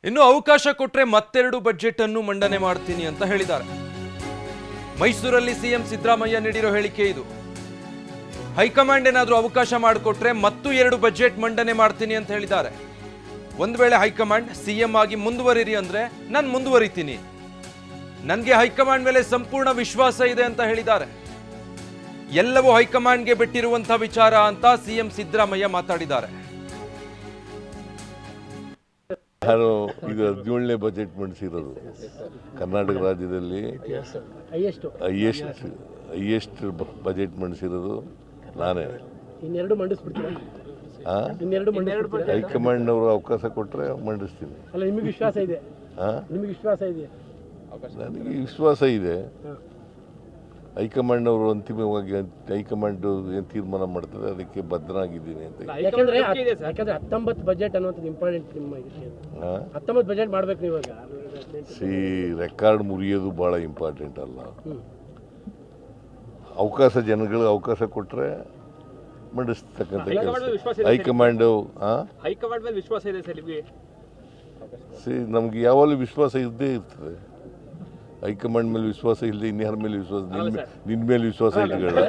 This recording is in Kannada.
ಇನ್ನು ಅವಕಾಶ ಕೊಟ್ರೆ ಮತ್ತೆರಡು ಬಜೆಟ್ ಅನ್ನು ಮಂಡನೆ ಮಾಡ್ತೀನಿ ಅಂತ ಹೇಳಿದ್ದಾರೆ. ಮೈಸೂರಲ್ಲಿ ಸಿಎಂ ಸಿದ್ದರಾಮಯ್ಯ ನೀಡಿರೋ ಹೇಳಿಕೆ ಇದು. ಹೈಕಮಾಂಡ್ ಏನಾದರೂ ಅವಕಾಶ ಮಾಡಿಕೊಟ್ರೆ ಮತ್ತು ಎರಡು ಬಜೆಟ್ ಮಂಡನೆ ಮಾಡ್ತೀನಿ ಅಂತ ಹೇಳಿದ್ದಾರೆ. ಒಂದು ವೇಳೆ ಹೈಕಮಾಂಡ್ ಸಿಎಂ ಆಗಿ ಮುಂದುವರಿರಿ ಅಂದ್ರೆ ನಾನು ಮುಂದುವರಿತೀನಿ, ನನಗೆ ಹೈಕಮಾಂಡ್ ಮೇಲೆ ಸಂಪೂರ್ಣ ವಿಶ್ವಾಸ ಇದೆ ಅಂತ ಹೇಳಿದ್ದಾರೆ. ಎಲ್ಲವೂ ಹೈಕಮಾಂಡ್ಗೆ ಬಿಟ್ಟಿರುವಂತಹ ವಿಚಾರ ಅಂತ ಸಿಎಂ ಸಿದ್ದರಾಮಯ್ಯ ಮಾತಾಡಿದ್ದಾರೆ. ನಾನು ಇದು 17ನೇ ಬಜೆಟ್ ಮಂಡಿಸಿರೋದು ಕರ್ನಾಟಕ ರಾಜ್ಯದಲ್ಲಿ ಹೈಯೆಸ್ಟ್ ಬಜೆಟ್ ಮಂಡಿಸಿರೋದು ನಾನೇ. ಹೈಕಮಾಂಡ್ ಅವರು ಅವಕಾಶ ಕೊಟ್ಟರೆ ಮಂಡಿಸ್ತೀನಿ. ನಿಮಗೆ ವಿಶ್ವಾಸ ಇದೆ? ನನಗೆ ವಿಶ್ವಾಸ ಇದೆ. ಹೈಕಮಾಂಡ್ ಅವರು ಅಂತಿಮವಾಗಿ ಹೈಕಮಾಂಡ್ ಏನು ತೀರ್ಮಾನ ಮಾಡ್ತಾರೆ ಅದಕ್ಕೆ ಬದ್ಧನಾಗಿದ್ದೀನಿ ಅಂತ. ಯಾಕಂದ್ರೆ 19 ಬಜೆಟ್ ಅನ್ನೋದು ಇಂಪಾರ್ಟೆಂಟ್. ನಿಮ್ಮ 19 ಬಜೆಟ್ ಮಾಡ್ಬೇಕು ನೀವು ಇವಾಗ. ರೆಕಾರ್ಡ್ ಮುರಿಯೋದು ಭಾಳ ಇಂಪಾರ್ಟೆಂಟ್ ಅಲ್ಲ. ಅವಕಾಶ ಜನಗಳಿಗೆ ಅವಕಾಶ ಕೊಟ್ಟರೆ ಮಂಡಿಸ್ತಕ್ಕಂಥ ಹೈಕಮಾಂಡ್ ಮೇಲೆ ವಿಶ್ವಾಸ ಇದೆ ಸರ್ ನಿಮಗೆ? ನಮ್ಗೆ ಯಾವಾಗಲೂ ವಿಶ್ವಾಸ ಇದ್ದೇ ಇರ್ತದೆ. ಹೈಕಮಾಂಡ್ ಮೇಲೆ ವಿಶ್ವಾಸ ಇಲ್ಲದೆ ಇನ್ಯಾರ ಮೇಲೆ ವಿಶ್ವಾಸ? ನಿನ್ನ ಮೇಲೆ ವಿಶ್ವಾಸ ಇಟ್ಕೊಳ್ಳ.